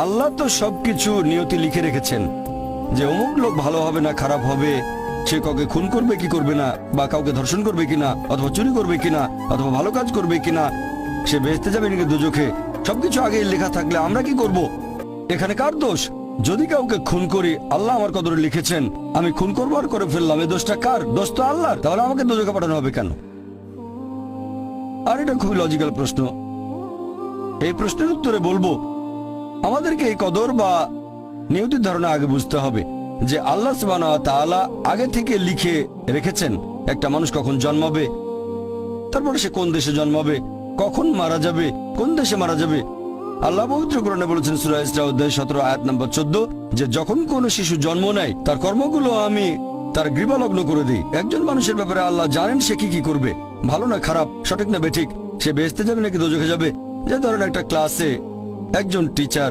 আল্লাহ তো সবকিছু নিয়তি লিখে রেখেছেন যে অমুক লোক ভালো হবে না খারাপ হবে, সে কাউকে খুন করবে কি করবে না, বা কাউকে ধর্ষণ করবে কিনা, অথবা চুরি করবে কিনা, অথবা ভালো কাজ করবে কিনা, সে বেহেশতে যাবে নাকি দোজখে, সবকিছু আগে লেখা থাকলে আমরা কি করব? এখানে কার দোষ? যদি কাউকে খুন করি, আল্লাহ আমার কদরে লিখেছেন, আমি খুন করবো আর করে ফেললাম, এই দোষটা কার? দোষ তো আল্লাহর। তাহলে আমাকে দোজখে পাঠানো হবে কেন? আর এটা খুবই লজিক্যাল প্রশ্ন। এই প্রশ্নের উত্তরে বলবো, আমাদেরকে এই কদর বা নিয়তির ধারণা আগে বুঝতে হবে যে আল্লাহ সুবহানাহু ওয়া তাআলা আগে থেকে লিখে রেখেছেন একটা মানুষ কখন জন্মাবে, তারপরে সে কোন দেশে জন্মাবে, কখন মারা যাবে, কোন দেশে মারা যাবে। আল্লাহ পবিত্র কোরআনে বলেছেন সূরা ইসরা অধ্যায় 17 আয়াত নম্বর 14 যে যখন কোন শিশু জন্ম নেয় তার কর্মগুলো আমি তার গ্রীবালগ্ন করে দিই। একজন মানুষের ব্যাপারে আল্লাহ জানেন সে কি কি করবে, ভালো না খারাপ, সঠিক না বেঠিক, সে বেহেশতে যাবে নাকি দোজখে যাবে। যে ধরেন একটা ক্লাসে একজন টিচার